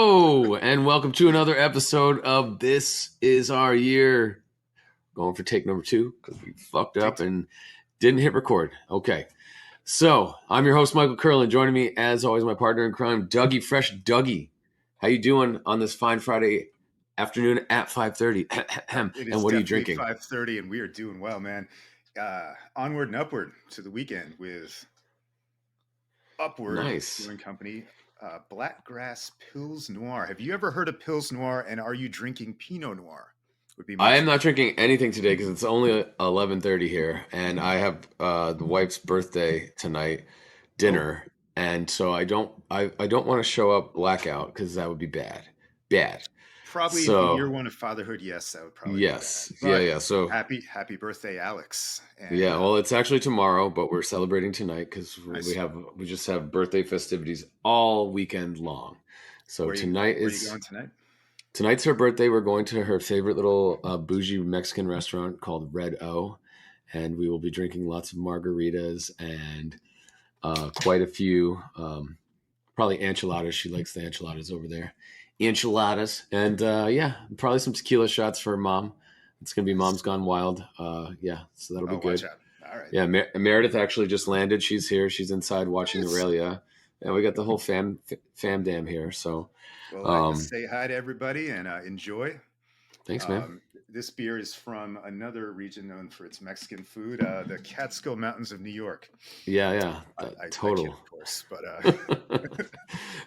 Hello, and welcome to another episode of This Is Our Year. Going for take number 2 because we fucked up and didn't hit record. Okay, so I'm your host, Michael Curlin. Joining me, as always, my partner in crime, Dougie Fresh. Dougie, how you doing on this fine Friday afternoon at 5:30? It And is what are you definitely drinking? 5:30, and we are doing well, man. Onward and upward to the weekend with Upward Nice. Brewing Company, Blackgrass Pils Noir. Have you ever heard of Pils Noir? And are you drinking Pinot Noir? Would be my I am two. not drinking anything today because it's only 11:30 here, and I have the wife's birthday tonight Oh, dinner, and so I don't want to show up blackout because that would be bad. probably in year So one of fatherhood. Yes, that would probably be bad. yes, But yeah. So happy birthday, Alex! And yeah, well, it's actually tomorrow, but we're celebrating tonight because nice. we just have birthday festivities all weekend long. So Where are you going tonight? tonight's her birthday. We're going to her favorite little bougie Mexican restaurant called Red O, and we will be drinking lots of margaritas and quite a few, probably enchiladas. She likes the enchiladas over there. Enchiladas. And yeah, probably some tequila shots for mom. It's going to be Mom's Gone Wild. Yeah, so that'll be Oh, watch good. out! All right. Yeah, Meredith actually just landed. She's here. She's inside watching Nice. Aurelia. And we got the whole fam dam here. So Well, um, say hi to everybody and enjoy. thanks, man. This beer is from another region known for its Mexican food, the Catskill Mountains of New York. Yeah, I kid, total. of course, but I've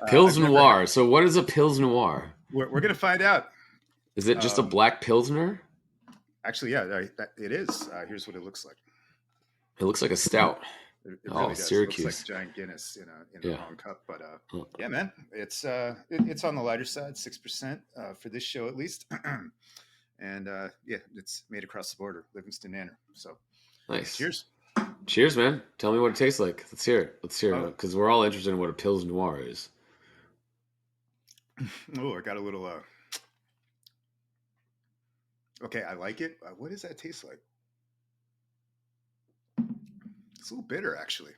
Pils never had. Noir. So what is a Pils Noir? We're going to find out. Is it just a Um, black Pilsner? Actually, yeah, it is. Here's what it looks like. It looks like a stout. It Oh, really does. It looks like Syracuse. giant Guinness in the Yeah. wrong cup, but Uh, yeah, man, it's on the lighter side, 6% for this show at least, and yeah, it's made across the border, Livingston Manor. So, Nice. cheers. Cheers, man. Tell me what it tastes like. Let's hear it. Let's hear it. Oh, Because we're all interested in what a Pils Noir is. oh, I got a little. Okay, I like it. What does that taste like? It's a little bitter, actually.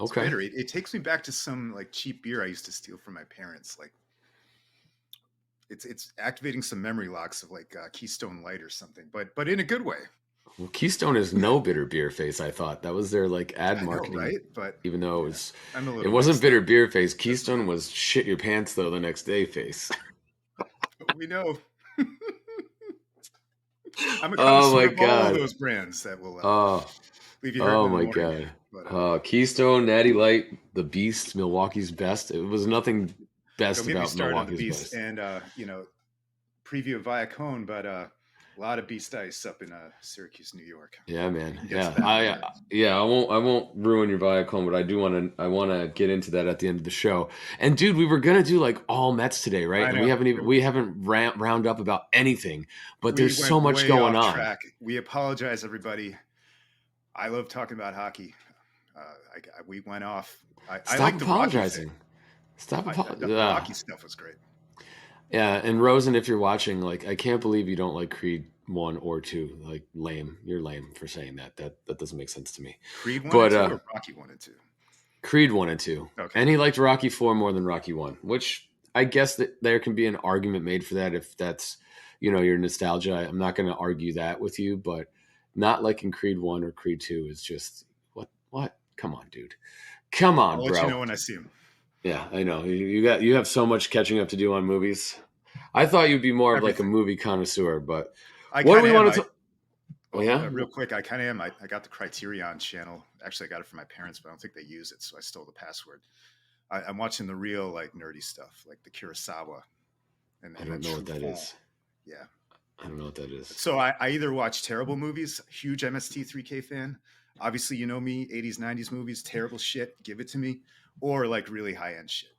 It's Okay. bitter. It takes me back to some like cheap beer I used to steal from my parents. Like it's activating some memory locks of like Keystone Light or something, but in a good way. Well, Keystone is no bitter beer face, I thought. That was their like ad I know, marketing, right? But even though yeah, I'm a it little wasn't mixed up. bitter beer face. That's Keystone was shit your pants though the next day face. we know. I'm a Oh connoisseur my of all god. those brands that will Oh, leave you hurting oh in the my morning. god. But Keystone, Natty Light, the Beast, Milwaukee's best. It was nothing don't best get me about started on the Milwaukee's Beast best. and preview of Viacone, but a lot of Beast Ice up in Syracuse, New York. Yeah, We man. can get to Yeah. that later. I won't ruin your Viacom, but I want to get into that at the end of the show. And dude, we were going to do like all Mets today, right? I And know we haven't round up about anything, but we there's so went much way going off on. track. We apologize, everybody. I love talking about hockey. We went off. I Stop like the Rocky thing. apologizing. Stop The apologizing. hockey stuff was great. Yeah, and Rosen, if you're watching, like I can't believe you don't like Creed 1 or 2. Like lame. You're lame for saying that. That doesn't make sense to me. Creed 1 and But 2 or Rocky 1 and 2? Creed 1 and 2. Okay. And he liked Rocky 4 more than Rocky 1, which I guess that there can be an argument made for that if that's, your nostalgia. I'm not going to argue that with you, but not liking Creed 1 or Creed 2 is just what? Come on, dude. Come on, I'll let you bro. know when I see him. Yeah, I know. You have so much catching up to do on movies. I thought you'd be more of like a Everything. movie connoisseur, but I what do kind we of am. want to talk? Oh yeah. Real quick, I kind of am. I got the Criterion channel. Actually, I got it from my parents, but I don't think they use it, so I stole the password. I'm watching the real like nerdy stuff, like the Kurosawa and I don't know what that is. Yeah. I don't know what that is. So I either watch terrible movies, huge MST3K fan. Obviously, you know me, 80s, 90s movies, terrible shit, give it to me, or like really high end shit.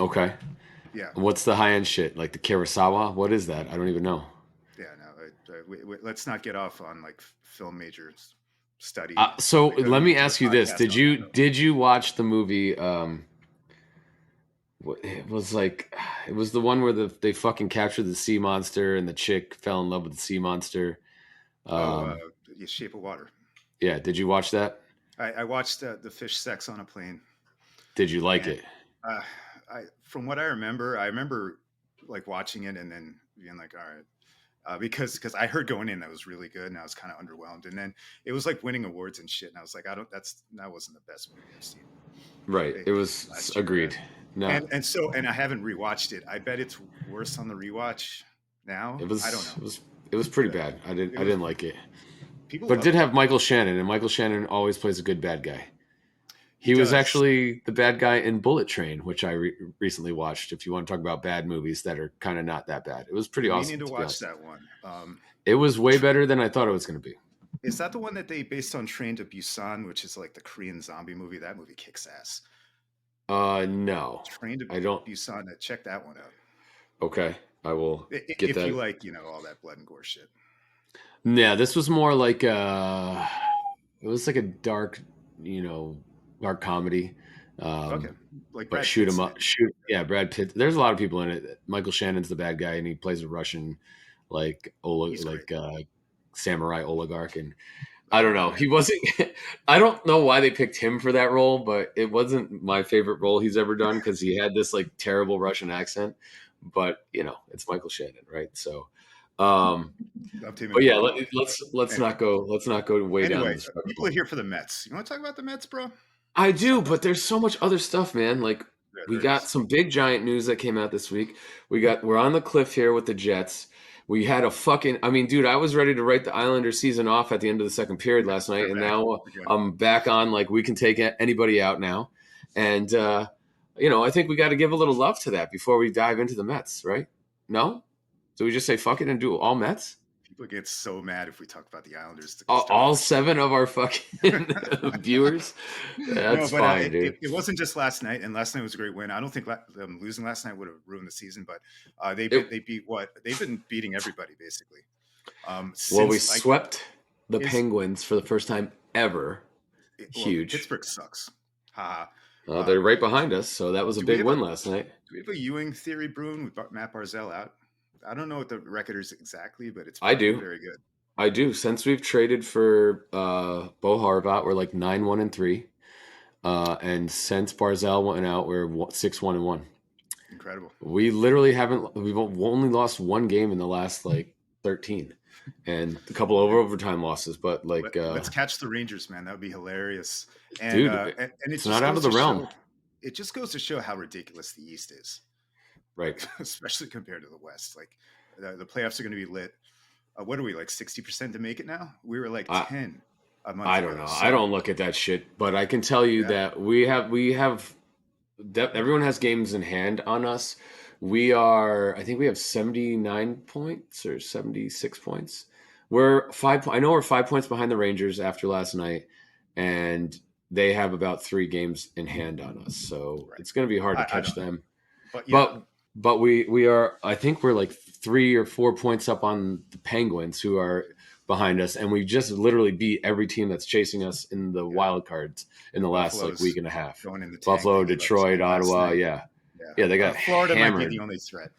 Okay. Yeah. What's the high end shit? Like the Kurosawa? What is that? I don't even know. Yeah. No, let's not get off on like film majors study. So It doesn't let me need to ask a you this: podcast on that. did you watch the movie? It was like it was the one where they fucking captured the sea monster and the chick fell in love with the sea monster. Oh, Shape of Water. Yeah, did you watch that? I watched the fish sex on a plane. Did you like And it? uh, from what I remember like watching it and then being like, all right, because I heard going in that was really good and I was kind of underwhelmed, and then it was like winning awards and shit, and I was like, I don't, that wasn't the best movie I've seen Right. It was last year. agreed. Not. And I haven't rewatched it. I bet it's worse on the rewatch now. It I don't know. was. It was. It was pretty Yeah, bad. I didn't. it I was. didn't like it. People But it did loved it. have Michael Shannon, and Michael Shannon always plays a good bad guy. He He was does. actually the bad guy in Bullet Train, which I recently watched. If you want to talk about bad movies that are kind of not that bad, it was pretty I'm meaning awesome, to to be watch honest. that one. It was way better than I thought it was going to be. Is that the one that they based on Train to Busan, which is like the Korean zombie movie? That movie kicks ass. No, Train to I don't. Busan. Check that one out. Okay, I will get If you that. like, all that blood and gore shit. Yeah, this was more like it was like a dark, you know, dark comedy. Okay, Um, like but Brad shoot 'em Pitt's in up, it. shoot. Yeah, Brad Pitt. There's a lot of people in it. Michael Shannon's the bad guy, and he plays a Russian, like He's great. samurai oligarch. And I Oh don't know, man, he wasn't. I don't know why they picked him for that role, but it wasn't my favorite role he's ever done because he had this like terrible Russian accent. But it's Michael Shannon, right? So. Um, loved him in but yeah, Barbie. let's Anyway, not go way down anyway, this rabbit people are hole. here for the Mets. You want to talk about the Mets, bro? I Let's do, talk about but the there's so much other stuff, man. Like yeah, we there got is. some big giant news that came out this week. We're on the cliff here with the Jets. We had a fucking I mean, dude, I was ready to write the Islanders season off at the end of the second period last night, They're and back now again. I'm back on like we can take anybody out now. And I think we got to give a little love to that before we dive into the Mets, right? No? Do we just say fuck it and do all Mets? People get so mad if we talk about the Islanders to start off All the show. seven of our fucking viewers. No, That's but fine, dude. it wasn't just last night, and last night was a great win. I don't think them losing last night would have ruined the season, but It, they beat what they've been beating everybody basically. well, we Since like swept the is Penguins for the first time ever. well, Huge. Pittsburgh sucks. Haha. They're right But behind us, so that was a do we big have a win last night. Ewing theory brewing with Matt Barzell out? I don't know what the record is exactly, but it's I probably do. very good. I do. Since we've traded for Bo Harvat, we're like 9-1-3. And since Barzell went out, we're 6-1-1. Incredible. We literally haven't. We've only lost one game in the last like 13, and a couple of overtime losses. But like, Let's catch the Rangers, man. That would be hilarious. dude, And it it's not just out of goes the to realm, show how ridiculous the East is, right? like especially compared to the West. Like the playoffs are going to be lit. What are we like 60% to make it now? We were like I 10 a month I don't ago. know. I So don't look at that shit, but I can tell you yeah, that we have everyone has games in hand on us. I think we have 79 points or 76 points. I know we're 5 points behind the Rangers after last night, and they have about 3 games in hand on us. So right. it's going to be hard to I catch don't know, them. but yeah, But we are. I think we're like 3 or 4 points up on the Penguins, who are behind us, and we just literally beat every team that's chasing us in the yeah. wild cards in the last like Buffalo's week and a half. going in the tank. They Buffalo, gave up 10 Detroit, last Ottawa, night. yeah, Yeah, yeah, they got Florida might be the hammered. only threat.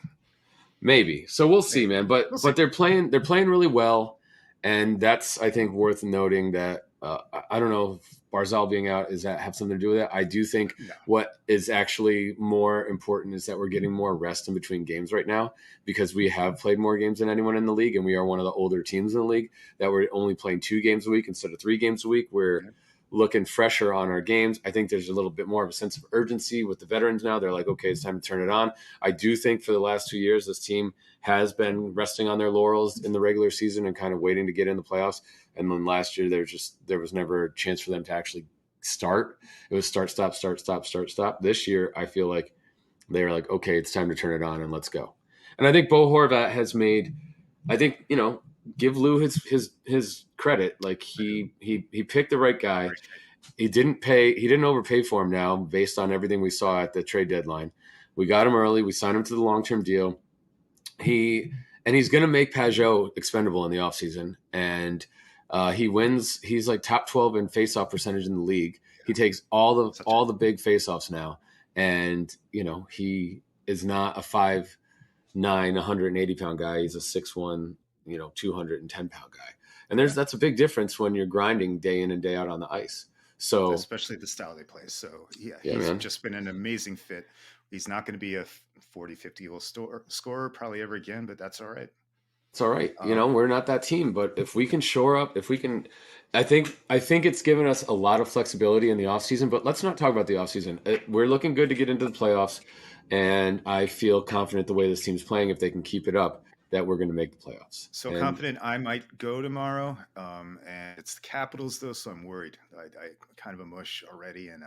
Maybe. So we'll see, Maybe man. we'll see. But they're playing really well, and that's I think worth noting that I don't know if Barzal being out is that have something to do with it. I do think No, what is actually more important is that we're getting more rest in between games right now because we have played more games than anyone in the league, and we are one of the older teams in the league that we're only playing 2 games a week instead of 3 games a week. We're yeah, looking fresher on our games. I think there's a little bit more of a sense of urgency with the veterans now. They're like, okay, it's time to turn it on. I do think for the last 2 years, this team has been resting on their laurels in the regular season and kind of waiting to get in the playoffs. And then last year, there was never a chance for them to actually start. It was start, stop, start, stop, start, stop. This year, I feel like they were like, okay, it's time to turn it on and let's go. And I think Bo Horvat has made. I think give Lou his credit. Like I do. he picked the right guy. Very straight. He didn't overpay for him now based on everything we saw at the trade deadline. We got him early. We signed him to the long-term deal. He and he's going to make Pajot expendable in the offseason. And he wins. He's like top 12 in faceoff percentage in the league. He takes Such a all the big faceoffs now. And he is not a 5'9", 180-pound guy. He's a 6'1", 210-pound guy. And yeah, that's a big difference when you're grinding day in and day out on the ice. So especially the style they play. So yeah, yeah, he's man. just been an amazing fit. He's not going to be a 40, 50 goal scorer probably ever again, but that's all right. It's all right. Um, We're not that team, but if we can shore up, if we can, I think it's given us a lot of flexibility in the offseason, but let's not talk about the offseason. We're looking good to get into the playoffs, and I feel confident the way this team's playing, if they can keep it up, that we're going to make the playoffs. so And confident I might go tomorrow. And it's the Capitals though, so I'm worried. I kind of a mush already, and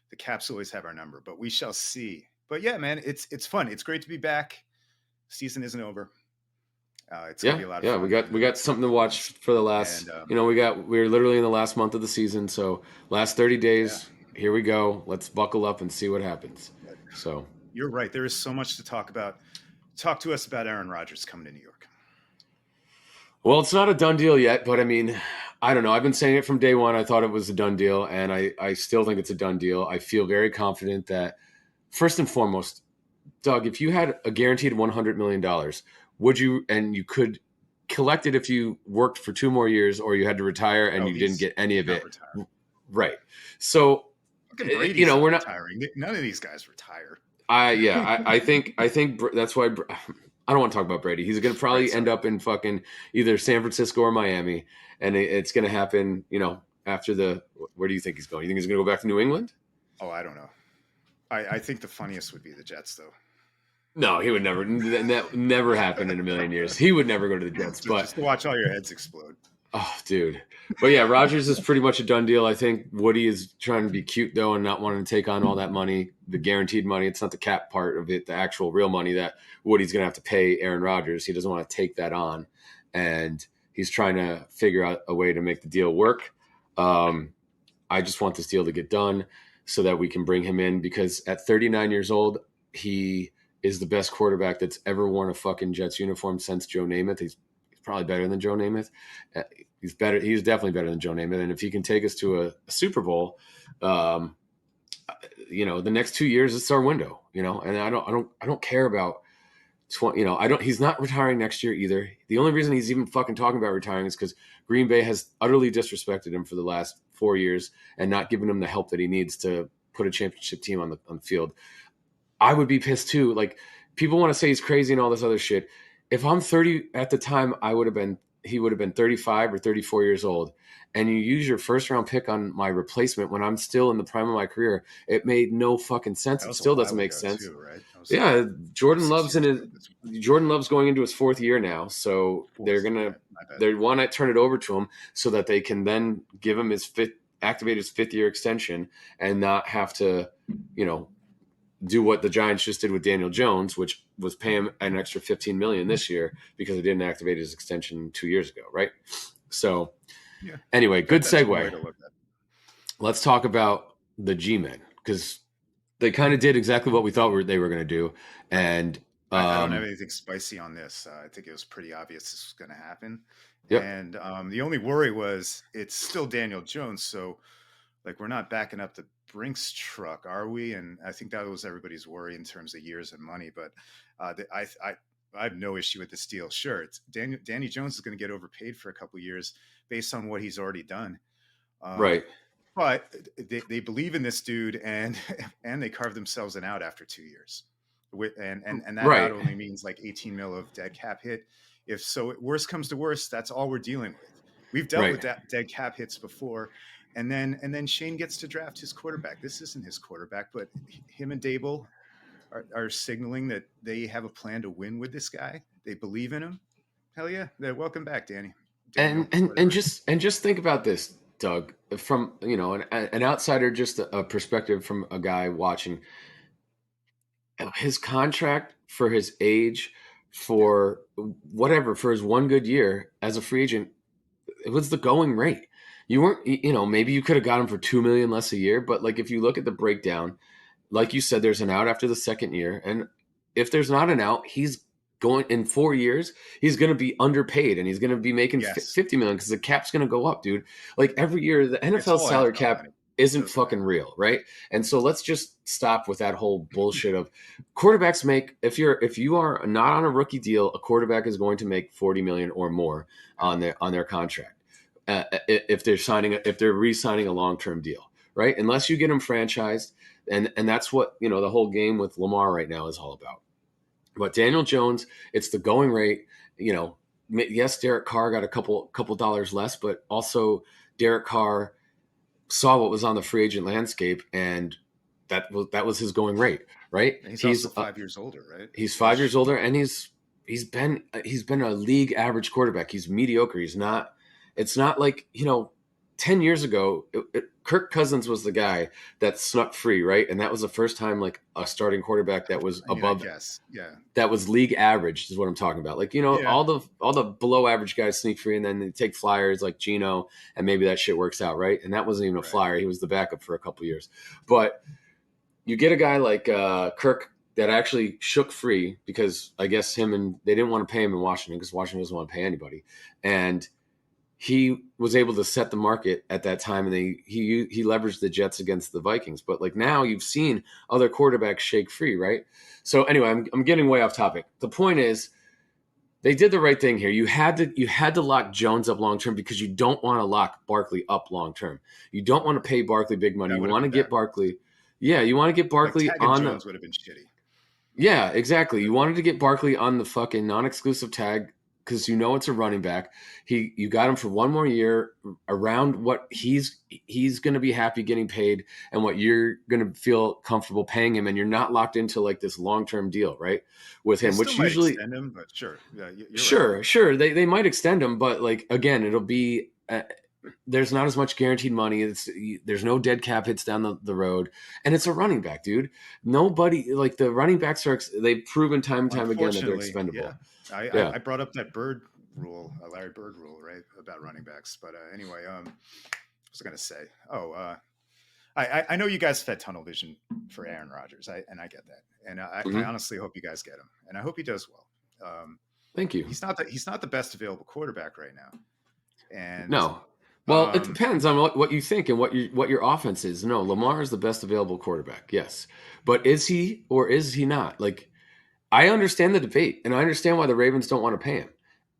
the Caps always have our number, but we shall see. But yeah, man, it's fun. It's great to be back. Season isn't over. It's gonna yeah, be a lot of yeah, we fun got for the we got next something couple to of watch months. for the last. And We're literally in the last month of the season, so last 30 yeah, days, here we go. Let's buckle up and see what happens. but So. you're right. There is so much to talk about. Talk to us about Aaron Rodgers coming to New York. Well, it's not a done deal yet, but I mean, I don't know. I've been saying it from day one. I thought it was a done deal, and I still think it's a done deal. I feel very confident that, first and foremost, Doug, if you had a guaranteed $100 million, would you, and you could collect it if you worked for 2 more years or you had to retire and Oh, you didn't get any he's of not it? retiring. Right. So, Fucking Brady's not we're not. retiring. None of these guys retire. I think that's why I don't want to talk about Brady. He's going to Right. probably end Sorry. up in fucking either San Francisco or Miami, and it's going to happen. After the, where do you think he's going? You think he's going to go back to New England? Oh, I don't know. I think the funniest would be the Jets, though. No, he would never. That never happen in a million years. He would never go to the Jets. But Just to watch all your heads explode. oh, dude. But yeah, Rogers is pretty much a done deal. I think Woody is trying to be cute though and not wanting to take on all that money, the guaranteed money. It's not the cap part of it, the actual real money that Woody's going to have to pay Aaron Rodgers. He doesn't want to take that on, and he's trying to figure out a way to make the deal work. Um, I just want this deal to get done so that we can bring him in, because at 39 years old, he is the best quarterback that's ever worn a fucking Jets uniform since Joe Namath. He's probably better than Joe Namath. Uh, He's better. He's definitely better than Joe Namath. And if he can take us to a Super Bowl, um, the next 2 years, it's our window. And I don't care about 20. I don't. He's not retiring next year either. The only reason he's even fucking talking about retiring is because Green Bay has utterly disrespected him for the last 4 years and not given him the help that he needs to put a championship team on the field. I would be pissed too. Like, people want to say he's crazy and all this other shit. If I'm 30 at the time, he would have been 35 or 34 years old, and you use your first round pick on my replacement when I'm still in the prime of my career. It made no fucking sense. That It was a still doesn't while make ago, sense. too, right? That was Yeah, Jordan 6 Love's years ago. That's Jordan Love's going into his fourth year now, so fourth. Right. My bad. they want to turn it over to him so that they can then give him activate his 5th year extension and not have to, you know, do what the Giants just did with Daniel Jones, which was pay him an extra $15 million this year because he didn't activate his extension 2 years ago, right? So Yeah. anyway, good That's one way segue. to look at it. Let's talk about the G-men, because they kind of did exactly what we thought they were going to do, and I don't have anything spicy on this. I think it was pretty obvious this was going to happen. yep, And the only worry was it's still Daniel Jones. So, like, we're not backing up the Brinks truck, are we? And I think that was everybody's worry in terms of years and money. But I have no issue with this deal. Sure, it's Danny Jones is going to get overpaid for a couple of years based on what he's already done. right, But they believe in this dude, and and they carve themselves an out after 2 years. And that out right, only means like 18 mil of dead cap hit. If so, worst comes to worst, that's all we're dealing with. We've dealt right. with that dead cap hits before, and then Shane gets to draft his quarterback. This isn't his quarterback, but him and Dable are signaling that they have a plan to win with this guy. They believe in him. Hell yeah! Welcome back, And Daniel, and and whatever. just think about this, Doug, from an outsider, just a perspective from a guy watching. His contract for his age, for whatever, for his one good year as a free agent, it was the going rate. You weren't, maybe you could have got him for 2 million less a year, but like, if you look at the breakdown, like you said, there's an out after the second year, and if there's not an out, he's going in 4 years. He's going to be underpaid, and he's going to be making Yes, 50 million because the cap's going to go up, dude. Like, every year, the it's NFL all salary NFL cap money. It isn't doesn't fucking matter. real, right? And so let's just stop with that whole bullshit of quarterbacks make. If you are not on a rookie deal, a quarterback is going to make 40 million or more on their contract. If they're re-signing a long-term deal, right? Unless you get them franchised, And that's what, the whole game with Lamar right now is all about. But Daniel Jones, it's the going rate. Yes, Derek Carr got a couple dollars less, but also Derek Carr saw what was on the free agent landscape, and that was his going rate, right? And he's also 5 years older, right? He's 5 years Ish. older, and he's been a league average quarterback. He's mediocre. He's not. It's not like 10 years ago, Kirk Cousins was the guy that snuck free, right? And that was the first time like a starting quarterback that was I mean, I above, guess, yeah, that was league average is what I'm talking about. Like, yeah, all the below average guys sneak free and then they take flyers like Geno, and maybe that shit works out, right? And that wasn't even a right. flyer. He was the backup for a couple years. But you get a guy like Kirk that actually shook free because I guess they didn't want to pay him in Washington because Washington doesn't want to pay anybody. And he was able to set the market at that time, and he leveraged the Jets against the Vikings. But like now, you've seen other quarterbacks shake free, right? So anyway, I'm getting way off topic. The point is, they did the right thing here. You had to lock Jones up long term because you don't want to lock Barkley up long term. You don't want to pay Barkley big money. That You would have want to been get bad. Barkley. Yeah, you want to get Like Barkley tagging on the. Jones would have been shitty. Yeah, exactly. You wanted to get Barkley on the fucking non-exclusive tag because it's a running back. You got him for one more year around what he's going to be happy getting paid and what you're going to feel comfortable paying him, and you're not locked into like this long-term deal, right? With They him, still which might usually, extend him, but sure, yeah, you're right. sure, they might extend him, but like again, it'll be. There's not as much guaranteed money. There's no dead cap hits down the road, and it's a running back, dude. Nobody like the running backs they've proven time and time again that they're Unfortunately, yeah. expendable. I Yeah. brought up that Bird rule, Larry Bird rule, right, about running backs. But anyway, what was I going to say? Oh, I know you guys fed tunnel vision for Aaron Rodgers, and I get that, and I Hmm. honestly hope you guys get him, and I hope he does well. Thank you. He's not the best available quarterback right now, and No. Well, it um, depends on what you think and what your offense is. No, Lamar is the best available quarterback. Yes, but is he or is he not? Like, I understand the debate, and I understand why the Ravens don't want to pay him,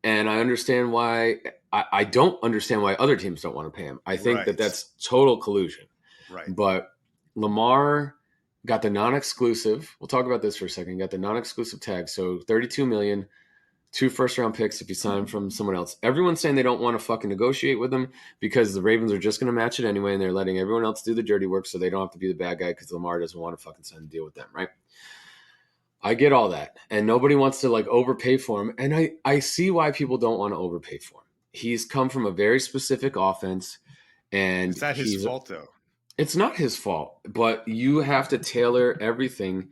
and I understand why I don't understand why other teams don't want to pay him. I think that right, that's total collusion. right. But Lamar got the non-exclusive. We'll talk about this for a second. Got the non-exclusive tag, so 32 million, two first-round picks if you sign from someone else. Everyone's saying they don't want to fucking negotiate with him because the Ravens are just going to match it anyway, and they're letting everyone else do the dirty work, so they don't have to be the bad guy because Lamar doesn't want to fucking sign a deal with them, right? I get all that, and nobody wants to like overpay for him, and I see why people don't want to overpay for him. He's come from a very specific offense, Is and that his he's fault though? it's not his fault, but you have to tailor everything.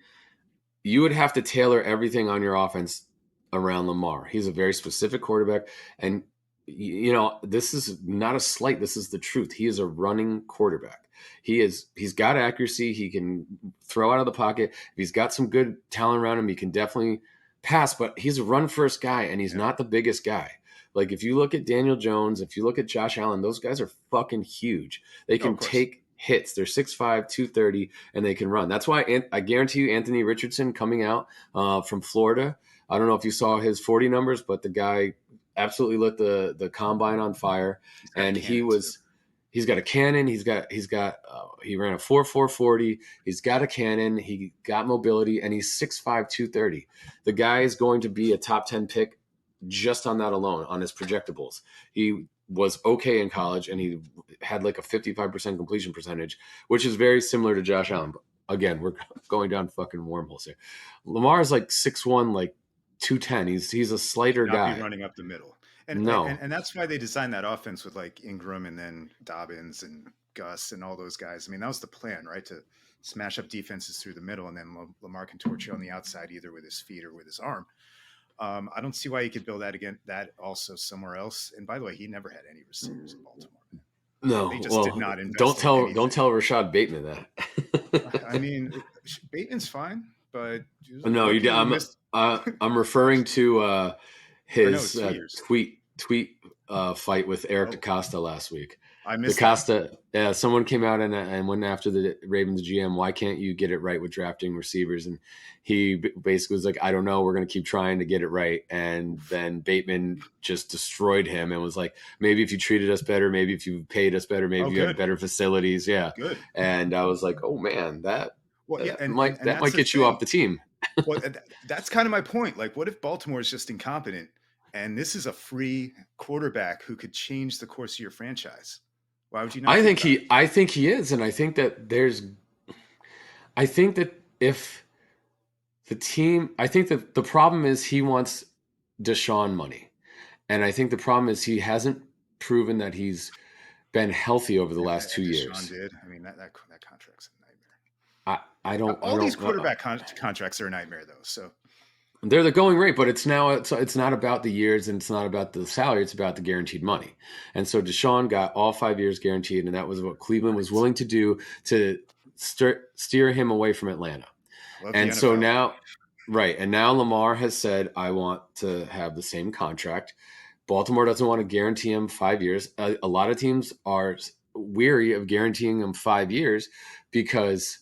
You would have to tailor everything on your offense around Lamar. He's a very specific quarterback, and this is not a slight. This is the truth. He is a running quarterback. He's got accuracy. He can throw out of the pocket. If he's got some good talent around him, he can definitely pass. But he's a run first guy, and he's Yeah. not the biggest guy. Like if you look at Daniel Jones, if you look at Josh Allen, those guys are fucking huge. They Oh, of can course. take hits. They're 6'5", 230, and they can run. That's why I guarantee you Anthony Richardson coming out from Florida. I don't know if you saw his 40 numbers, but the guy absolutely lit the combine on fire. He's got a And cannon too. he's got a cannon. He ran a 4.440. He's got a cannon. He got mobility, and he's 6'5", 230. The guy is going to be a top 10 pick just on that alone, on his projectables. He was okay in college, and he had like a 55% completion percentage, which is very similar to Josh Allen. But again, we're going down fucking wormholes here. Lamar is like 6'1", like 210. He's a Should slighter not be guy. running up the middle. And No. and that's why they designed that offense with like Ingram and then Dobbins and Gus and all those guys. I mean, that was the plan, right? To smash up defenses through the middle, and then Lamar can torch you on the outside either with his feet or with his arm. I don't see why you could build that also somewhere else. And by the way, he never had any receivers in Baltimore. They No. just did Well, not don't invest in tell anything. Rashad Bateman I that. mean, Bateman's fine, but No, rookie missed, I'm referring to or no, his it's 2 years. tweet fight with Eric Oh, DaCosta last week. I missed that. DaCosta, someone came out and went after the Ravens GM. Why can't you get it right with drafting receivers? And he basically was like, I don't know. We're going to keep trying to get it right. And then Bateman just destroyed him and was like, maybe if you treated us better, maybe if you paid us better, maybe Oh, if you had good, better facilities. Yeah. good. And I was like, oh man, Well, yeah, and That that's might the get you off thing. the team. Well, that's kind of my point. Like, what if Baltimore is just incompetent, and this is a free quarterback who could change the course of your franchise? Why would you not think about it? I think he is, and I think that if I think that the problem is he wants Deshaun money, and I think the problem is he hasn't proven that he's been healthy over the last two And Deshaun years. did. I mean, that contract's a nightmare. I All these don't know. quarterback contracts are a nightmare, though. So They're the going rate, but it's not about the years and it's not about the salary. It's about the guaranteed money. And so Deshaun got all 5 years guaranteed, and that was what Cleveland was right, willing to do to steer him away from Atlanta. I love the And so NFL. now, right, and now Lamar has said, "I want to have the same contract." Baltimore doesn't want to guarantee him 5 years. A lot of teams are weary of guaranteeing him 5 years because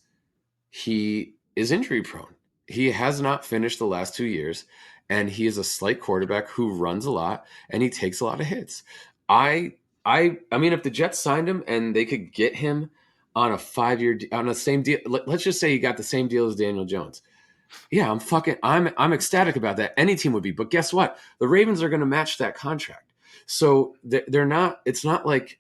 he is injury prone. He has not finished the last 2 years, and he is a slight quarterback who runs a lot and he takes a lot of hits. I I mean, if the Jets signed him and they could get him on a 5 year on the same deal, let's just say he got the same deal as Daniel Jones. Yeah, I'm ecstatic about that. Any team would be, but guess what? The Ravens are going to match that contract, so they're not. It's not like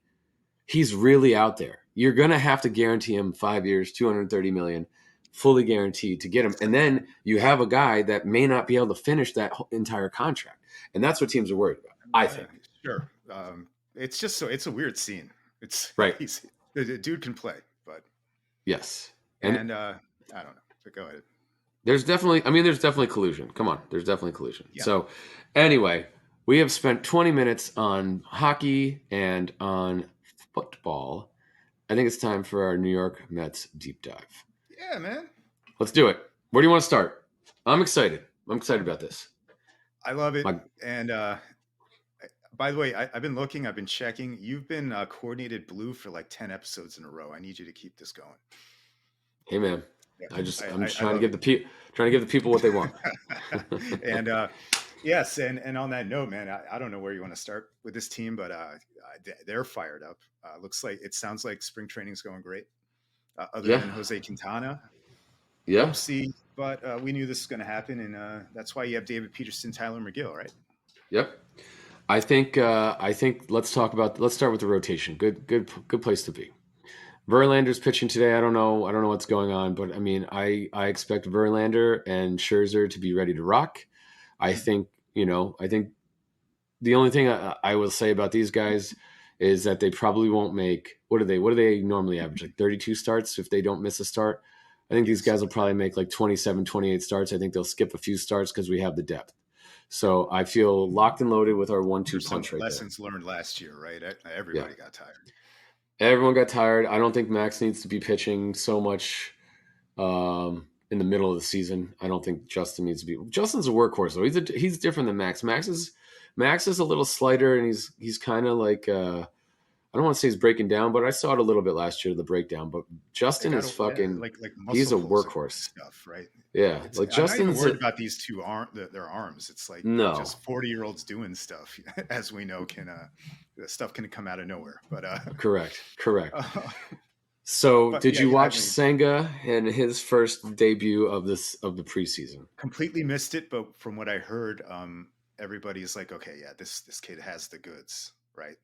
he's really out there. You're going to have to guarantee him 5 years, 230 million, fully guaranteed to get him. And then you have a guy that may not be able to finish that entire contract. And that's what teams are worried about, I Uh, think. sure. It's just so it's a weird scene. It's Right. he's the dude can play, but Yes. And and I don't know. But go ahead. there's definitely collusion. Come on. There's definitely collusion. Yeah. So anyway, we have spent 20 minutes on hockey and on football. I think it's time for our New York Mets deep dive. Yeah, man. Let's do it. Where do you want to start? I'm excited. I'm excited about this. I love it. My, And by the way, I've been looking, I've been checking. You've been coordinated blue for like 10 episodes in a row. I need you to keep this going. hey man, Yeah. I'm just I trying to love give trying to give the people what they want. it. And yes, and on that note, man, I don't know where you want to start with this team, but they're fired up. It sounds like spring training's going great. Other Yeah, than Jose Quintana, we'll yeah, see. But we knew this was going to happen, and that's why you have David Peterson, Tyler McGill, right? yep. I think let's start with the rotation. Good place to be. Verlander's pitching today. I don't know what's going on, but I mean, I expect Verlander and Scherzer to be ready to rock. I Mhm. think I think the only thing I will say about these guys is that they probably won't make what do they normally average, like 32 starts if they don't miss a start. I think these Yes. guys will probably make like 27, 28 starts. I think they'll skip a few starts because we have the depth. So I feel locked and loaded with our 1-2 There's some punch right there. lessons learned last year, right? Yeah. Everybody got tired. Everyone got tired. I don't think Max needs to be pitching so much in the middle of the season. I don't think Justin needs to be. Justin's a workhorse though. He's different than Max. Max is a little slighter, and he's kind of like I don't want to say he's breaking down, but I saw it a little bit last year, the breakdown. But They Justin got is fucking. like He's muscle a pulls and workhorse. stuff, right? Yeah, It's like I'm not even Justin's worried a, about these their arms. It's like no, just 40-year-olds doing stuff, as we know, can the stuff can come out of nowhere. But correct. uh, So, but did yeah, you yeah, I watch mean, Senga and his first debut of the preseason? completely missed it. But from what I heard, everybody's like, okay, yeah, this kid has the goods, right?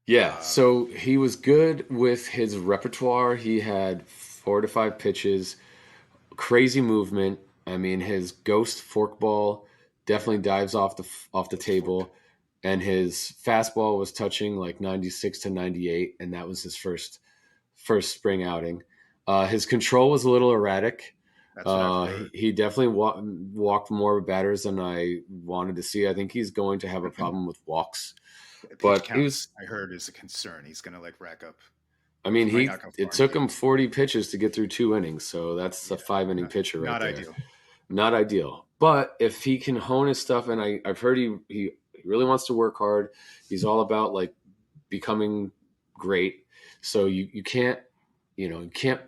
Yeah, Uh, so he was good with his repertoire. He had 4 to 5 pitches, crazy movement. I mean, his ghost forkball yeah, definitely dives off the ghost fork. table, and his fastball was touching like 96 to 98, and that was his first spring outing. His control was a little erratic. That's what I've heard. He definitely walked more batters than I wanted to see. I think he's going to have a problem with walks, Pitch but he was. counts, I heard, is a concern. He's gonna like rack up. I mean, He might not go it far in took him games. 40 pitches to get through 2 innings, so that's a Yeah, 5 inning not pitcher right not there. ideal. Not ideal, but if he can hone his stuff, and I've heard he really wants to work hard. He's all about like becoming great. So you can't you can't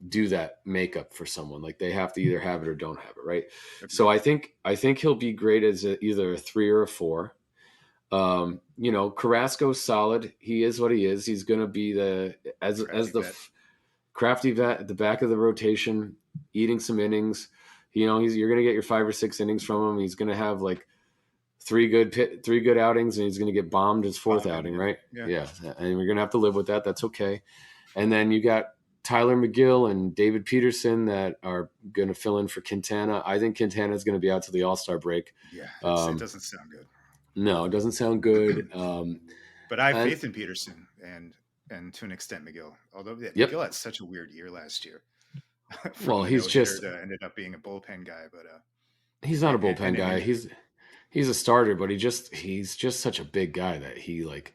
do that makeup for someone. Like they have to either have it or don't have it, right? So Agreed. I think he'll be great as either a 3 or a 4. Carrasco's solid. He is what he is. He's going to be the Crafty as the vet. crafty vet at the back of the rotation. eating some innings. You're going to get your 5 or 6 innings from him. He's going to have like three good outings, and he's going to get bombed his fourth Bombing, outing, yeah, right? yeah. Yeah, and we're going to have to live with that. That's okay. And then you got Tyler McGill and David Peterson that are going to fill in for Quintana. I think Quintana is going to be out to the All Star break. Yeah, it Um, doesn't sound good. no, it doesn't sound good. But I have And faith in Peterson and to an extent McGill. Although yep. McGill had such a weird year last year, from Well, the he's no hitter just to ended up being a bullpen guy. But he's not a and bullpen an guy. injury. He's a starter, but he's just such a big guy that he like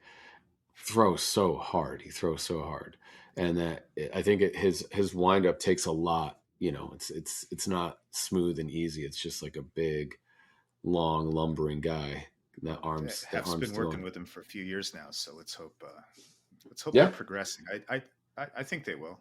throws so hard. He throws so hard, and that I think his windup takes a lot. It's not smooth and easy. It's just like a big, long, lumbering guy that arms that Hef's arms been through working him. with him for a few years now, so let's hope they're Yeah. progressing. I think they will.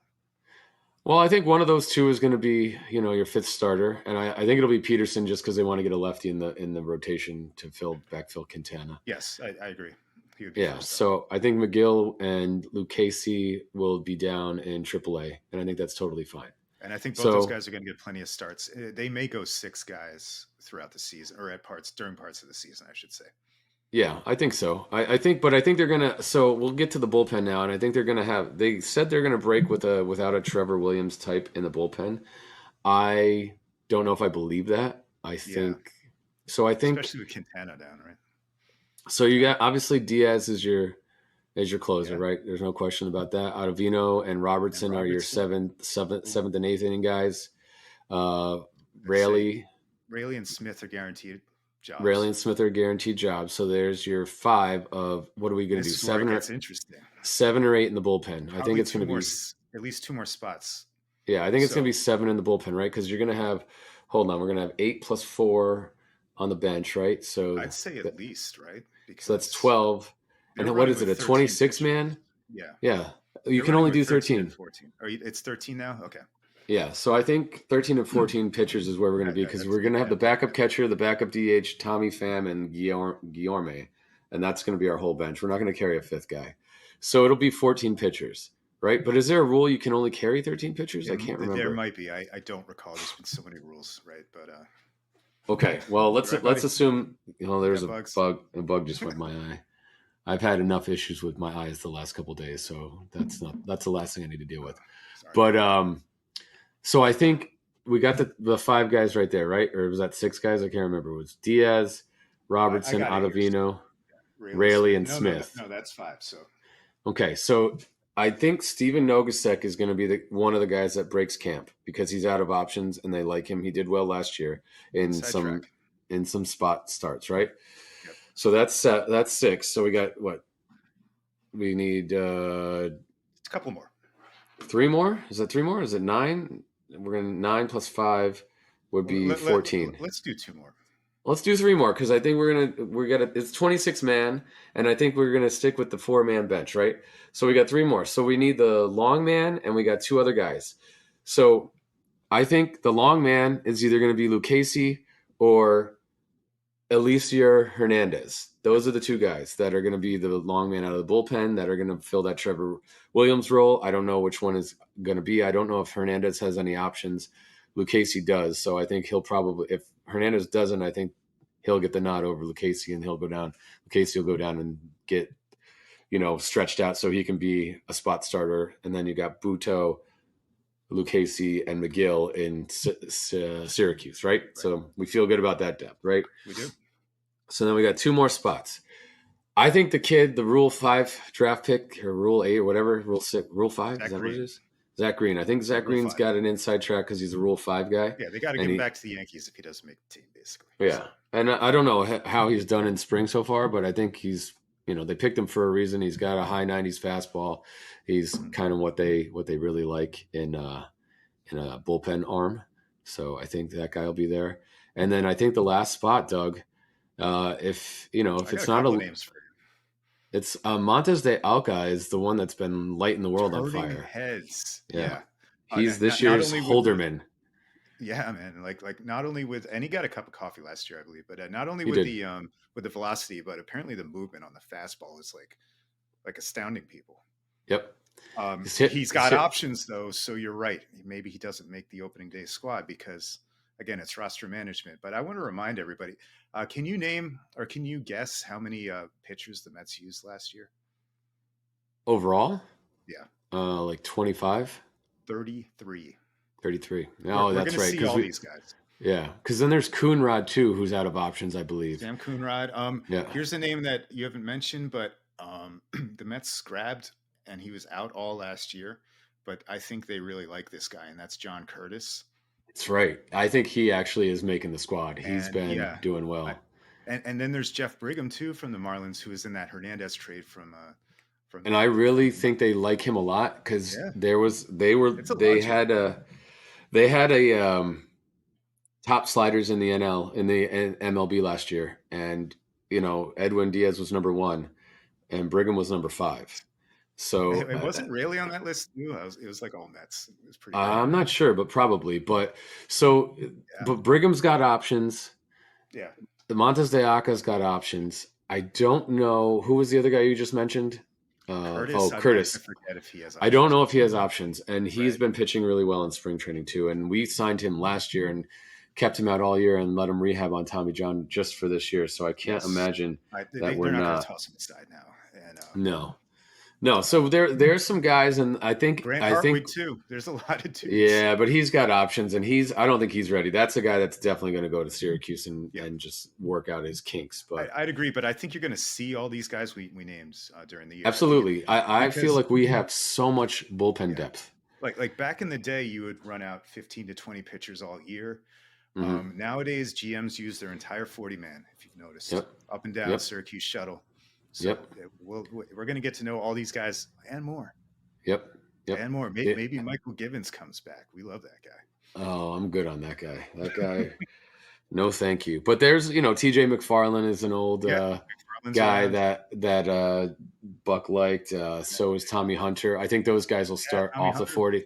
Well, I think one of those two is going to be, your fifth starter, and I think it'll be Peterson just because they want to get a lefty in the rotation to backfill Quintana. Yes, I agree. He would be Yeah, first up. so I think McGill and Luke Casey will be down in AAA, and I think that's totally fine. And I think both those So guys are going to get plenty of starts. They may go 6 guys throughout the season, or during parts of the season, I should say. yeah, I think so. But I think they're gonna. So we'll get to the bullpen now, and I think they're gonna have. They said they're gonna break without a Trevor Williams type in the bullpen. I don't know if I believe that. I Yeah, think so. I think especially with Quintana down, right? so. You got obviously Diaz is your closer, Yeah, right? There's no question about that. Ottavino and and Robertson are your Robertson. seventh and eighth inning guys. Uh, I'd say Rayleigh, Rayleigh and Smith are guaranteed Rayleigh jobs. and Smith are guaranteed jobs. So there's your five of what are we going to do? This is where it gets interesting. 7 or 8 in the bullpen. I think Probably it's going to be at least 2 more spots. yeah. I think it's going to be So 7 in the bullpen, right? Because you're going to have hold on, we're going to have 8 plus 4 on the bench, right? I'd say at least, right? So that's Because 12. And they're then what running is it? with A 13 26 pitchers. man? Yeah, Yeah, you they're can running only with do 13 and 13. 14. It's 13 now. Okay. Yeah, so I think 13 and 14 pitchers is where we're going to be because That's we're going to have yeah. the backup catcher, the backup DH, Tommy Pham, and Guillorme, and that's going to be our whole bench. We're not going to carry a fifth guy, so it'll be 14 pitchers, right? But is there a rule you can only carry 13 pitchers? I can't There remember. might be. I don't recall. There's been so many rules, right? But Okay, well you let's right, let's buddy? assume You there's got a bugs. bug. A bug just went in my eye. I've had enough issues with my eyes the last couple of days, so that's the last thing I need to deal with. Sorry, But buddy. so I think we got the five guys right there, right? Or was that six guys? I can't remember. It was Diaz, I Robertson, got it here. So Ottavino, Rayleigh Rayleigh, Smith. and Smith. No, that's 5. So Okay, so I think Steven Nogasek is going to be one of the guys that breaks camp because he's out of options and they like him. He did well last year in inside track. some spot starts, right? Yep. So that's 6. So we got what we need It's a couple more. 3 more. Is that 3 more? Is it 9? We're gonna 9 plus 5 would Well, be 14. let's do 2 more. Let's do 3 more because I think we're gonna it's 26 man, and I think we're gonna stick with the 4 man bench, right? So we got 3 more. So we need the long man, and we got 2 other guys. So I think the long man is either gonna be Lucchesi or Elisier Hernandez. Those are the 2 guys that are going to be the long man out of the bullpen that are going to fill that Trevor Williams role. I don't know which one is going to be. I don't know if Hernandez has any options. Lucchesi does, so I think he'll probably. If Hernandez doesn't, I think he'll get the nod over Lucchesi, and he'll go down. Lucchesi will go down and get stretched out so he can be a spot starter. And then you got Buto, Lucchesi, and McGill in Syracuse, right? Right. So we feel good about that depth, right? We do. So then we got 2 more spots. I think the kid, the Rule 5 draft pick or Rule 8 or whatever, Rule 6, Rule 5, is Zach that what it Green. is? Zach Green. I think Yeah, Zach Rule Green's 5. got an inside track because he's a Rule 5 guy. Yeah, they got to and get him back to the Yankees if he doesn't make the team, basically. Yeah. So. And I don't know how he's done in spring so far, but I think he's, they picked him for a reason. He's got a high 90s fastball. He's kind of what they really like in a bullpen arm. So I think that guy will be there. And then I think the last spot, Doug, if I got it's a not couple of names for you. it's Montes de Alca is the one that's been lighting the world on Turning fire. heads. Yeah, Yeah. he's this Not year's only with Holderman. yeah, man. Like not only with, and he got a cup of coffee last year, I believe, but not only He did. with the velocity, but apparently the movement on the fastball is like astounding people. Yep. He's got options though, so you're right. Maybe he doesn't make the opening day squad because, again, it's roster management. But I want to remind everybody: can you name or can you guess how many pitchers the Mets used last year? Overall, Yeah, like 25, 33. 33. We're Oh, we're that's gonna right. see Because all we, these guys. yeah, because then there's Coonrod too, who's out of options, I believe. Sam Coonrod. Yeah, Here's a name that you haven't mentioned, but the Mets grabbed, and he was out all last year. But I think they really like this guy, and that's John Curtis. that's right. I think he actually is making the squad. He's And been yeah, doing I, well. and then there's Jeff Brigham too from the Marlins, who was in that Hernandez trade from And I from really the Marlins. think they like him a lot because Yeah, it's a luxury. they had a top sliders in the NL in the MLB last year, and Edwin Diaz was number one, and Brigham was number five. So It wasn't really on that list too. It was like all Mets. It was pretty I'm random. not sure, but probably. So, Yeah, but Brigham's got options. yeah. The Montes de Oca's got options. I don't know who was the other guy you just mentioned. Curtis, I Curtis. forget if he has I don't options know or if he has options, and he's right. been pitching really well in spring training too. And we signed him last year and kept him out all year and let him rehab on Tommy John just for this year. So I can't Yes, imagine that we're they're not going to not. toss him aside now. And No, no. So uh, there's some guys, and I think Grant I think Hartwig too. There's a lot of dudes. yeah, but he's got options, and I don't think he's ready. That's a guy that's definitely going to go to Syracuse Yeah, and just work out his kinks. But I'd agree, but I think you're going to see all these guys we named during the year. I think absolutely, I feel because like we have so much bullpen yeah, depth. like back in the day, you would run out 15 to 20 pitchers all year. Hmm. Nowadays, GMs use their entire 40 man. If you've noticed, Yep, up and down yep, Syracuse shuttle. yep, So we're going to get to know all these guys and more yep, yep. and more. Yeah. Maybe Michael Givens comes back. We love that guy. Oh, I'm good on that guy. That guy, no, thank you. But there's, TJ McFarland is an old Yeah, McFarland's guy around. that Buck liked. Yeah, So is Tommy Hunter. I think those guys will yeah, start Tommy off the Hunter. 40.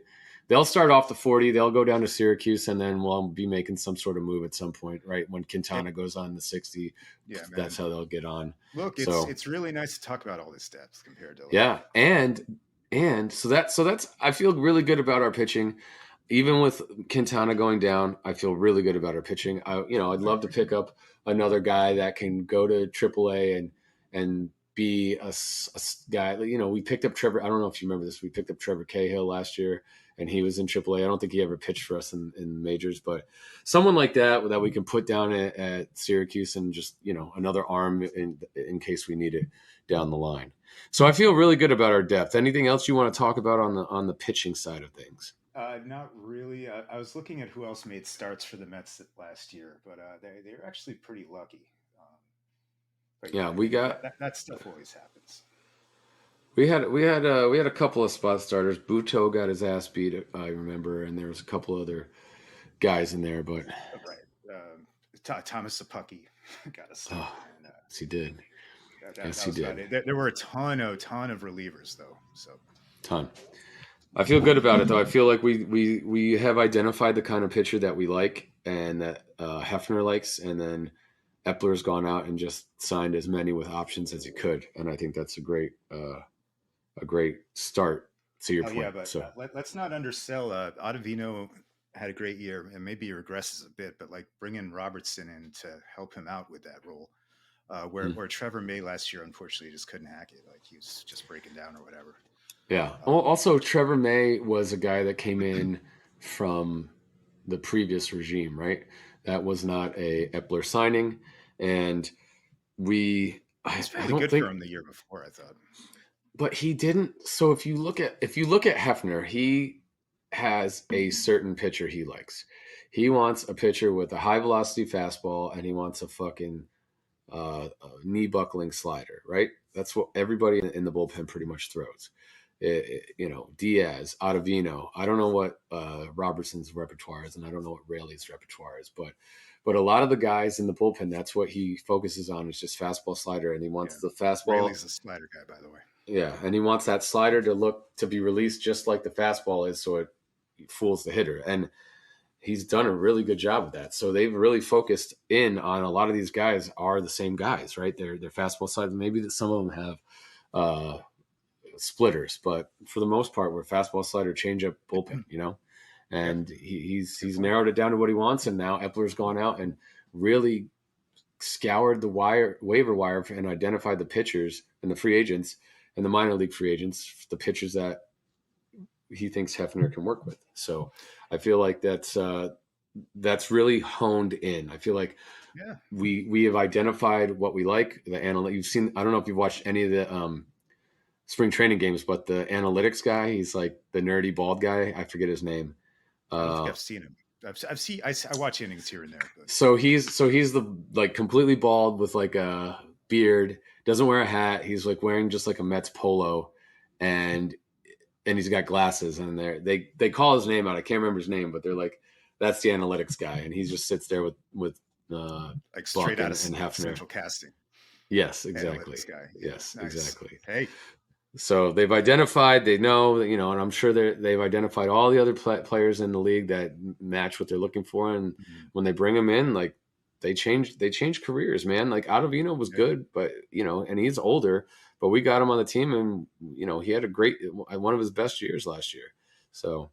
They'll start off the 40. They'll go down to Syracuse, and then we'll be making some sort of move at some point, right? When It, Quintana goes on the 60, yeah, that's man. how they'll get on. Look, So it's really nice to talk about all this depth compared to like yeah, and so that's I feel really good about our pitching. Even with Quintana going down, I feel really good about our pitching. I'd love to pick up another guy that can go to AAA and be a guy. We picked up Trevor. I don't know if you remember this. We picked up Trevor Cahill last year, and he was in AAA. I don't think he ever pitched for us in majors, but someone like that we can put down at Syracuse and just another arm in case we need it down the line. So I feel really good about our depth. Anything else you want to talk about on the pitching side of things? not really. I was looking at who else made starts for the Mets last year, but they're actually pretty lucky. But Yeah, yeah, we got that stuff always happens. we had a couple of spot starters. Buto got his ass beat, I remember, and there was a couple other guys in there, but Right. Thomas Sapucky got a start, oh, and yes he did. Yes that he was about did. it. There were a ton of relievers though. So Ton. I feel good about it though. I feel like we have identified the kind of pitcher that we like and that Hefner likes, and then Epler's gone out and just signed as many with options as he could, and I think that's a great start to your oh yeah, point. but So let's not undersell. Ottavino had a great year, and maybe he regresses a bit, but like bringing Robertson in to help him out with that role, mm, where Trevor May last year unfortunately just couldn't hack it, like he was just breaking down or whatever. yeah. Well, Um, also, Trevor May was a guy that came in from the previous regime, right? That was not a Epler signing, and we. he was I fairly don't good for think, him the year before, I thought. but he didn't. So if you look at Hefner, he has a certain pitcher he likes. He wants a pitcher with a high velocity fastball, and he wants a fucking knee buckling slider, right? That's what everybody in the bullpen pretty much throws. Diaz, Ottavino. I don't know what Robertson's repertoire is, and I don't know what Rayleigh's repertoire is, but a lot of the guys in the bullpen, that's what he focuses on is just fastball slider, and he Yeah, wants the fastball. Rayleigh's a slider guy, by the way. Yeah, and he wants that slider to be released just like the fastball is, so it fools the hitter. And he's done a really good job of that. So they've really focused in on a lot of these guys are the same guys, right? They're fastball side. Maybe that some of them have uh, splitters, but for the most part, we're fastball, slider, changeup, bullpen. Yeah, And good he's point. narrowed it down to what he wants, and now Epler's gone out and really scoured the waiver wire and identified the pitchers and the free agents and the minor league free agents, the pitchers that he thinks Hefner can work with. So I feel like that's really honed in. I feel like Yeah. we have identified what we like. The analytics you've seen. I don't know if you've watched any of the spring training games, but the analytics guy, he's like the nerdy bald guy. I forget his name. I don't think Uh, I've seen him. I've seen I watch innings here and there, but so he's the like completely bald with like a beard. Doesn't wear a hat. He's like wearing just like a Mets polo, and he's got glasses. And they call his name out. I can't remember his name, but they're like, that's the analytics guy, and he just sits there with uh, like Buck straight out of and Hefner. Central Casting, Yes, analytics exactly. guy. Yeah, Yes, nice. exactly. Hey, So they've identified, they know, and I'm sure they've identified all the other players in the league that match what they're looking for. And mhm, when they bring them in, like they change careers, man. Like Ottavino was yeah, good, but and he's older, but we got him on the team, and he had a great one of his best years last year. So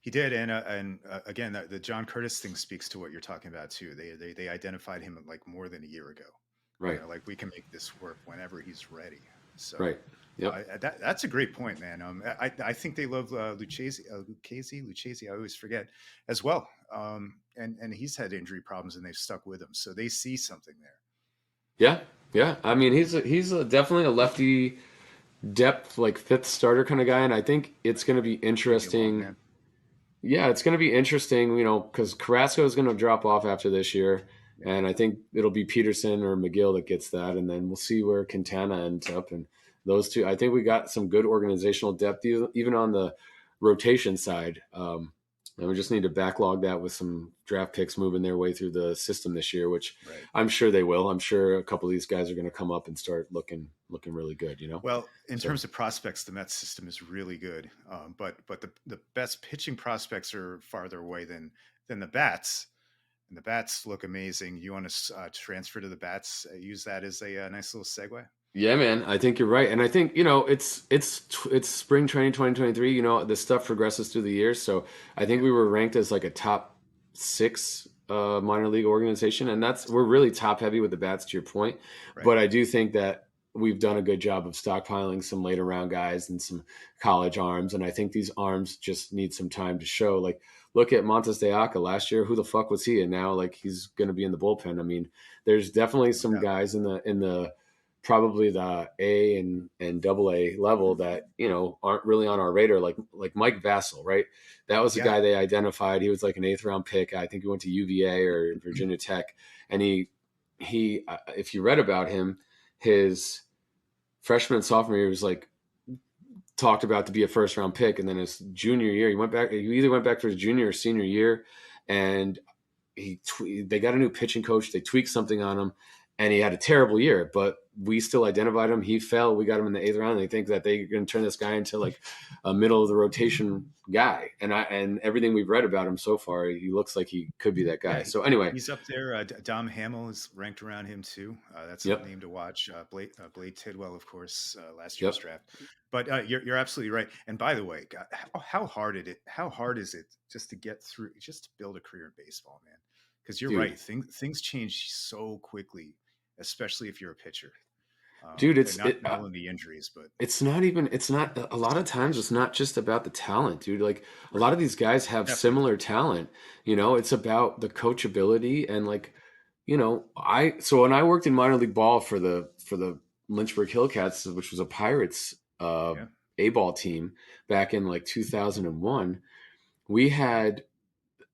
he did. And again, the John Curtis thing speaks to what you're talking about too. They identified him like more than a year ago. right, Like we can make this work whenever he's ready. So right, yep, that's a great point, man. I think they love Lucchesi. I always forget as well. And he's had injury problems, and they've stuck with him, so they see something there. yeah, yeah. I mean, he's definitely a lefty depth, like fifth starter kind of guy, and I think it's going to be Could be a long interesting. man. Yeah, it's going to be interesting, because Carrasco is going to drop off after this year, Yeah, and I think it'll be Peterson or McGill that gets that, and then we'll see where Quintana ends up. And those two, I think we got some good organizational depth, even on the rotation side. And we just need to backlog that with some draft picks moving their way through the system this year, which right. I'm sure they will. I'm sure a couple of these guys are going to come up and start looking really good. Well, in So terms of prospects, the Mets system is really good, but the best pitching prospects are farther away than the bats, and the bats look amazing. You want to transfer to the bats? Use that as a nice little segue. yeah, man, I think you're right, and I think it's spring training 2023. This stuff progresses through the years, so I think Yeah, we were ranked as like a top six minor league organization, and we're really top heavy with the bats. To your point, right. but I do think that we've done a good job of stockpiling some later round guys and some college arms, and I think these arms just need some time to show. Like, look at Montes de Oca last year. Who the fuck was he? And now, like, he's going to be in the bullpen. I mean, there's definitely No some doubt. guys in the probably the A and double A level that aren't really on our radar, like Mike Vassell, right? That was the Yeah. guy they identified. He was like an eighth round pick. I think he went to UVA or Virginia Tech, and he if you read about him, his freshman and sophomore year was like talked about to be a first round pick, and then his junior year he went back. He either went back for his junior or senior year, and they got a new pitching coach. They tweaked something on him, and he had a terrible year. But we still identified him. He fell. We got him in the eighth round. And they think that they're going to turn this guy into like a middle of the rotation guy. And everything we've read about him so far, he looks like he could be that guy. Yeah, So anyway, he's up there. Dom Hamill is ranked around him too. That's a yep, name to watch. Blade Tidwell, of course, last year's yep, draft. But you're absolutely right. And by the way, God, how hard how hard is it just to get through, just to build a career in baseball, man? Because you're dude. right, things change so quickly, especially if you're a pitcher. Dude, And not only the injuries, but it's not a lot of times it's passion. not just about the talent, dude. Like a lot Right. of these guys have Definitely not. similar talent. It's about the coachability and like, I so when I worked in minor league ball for the Lynchburg Hillcats, which was a Pirates Yeah. A ball team back in like 2001, we had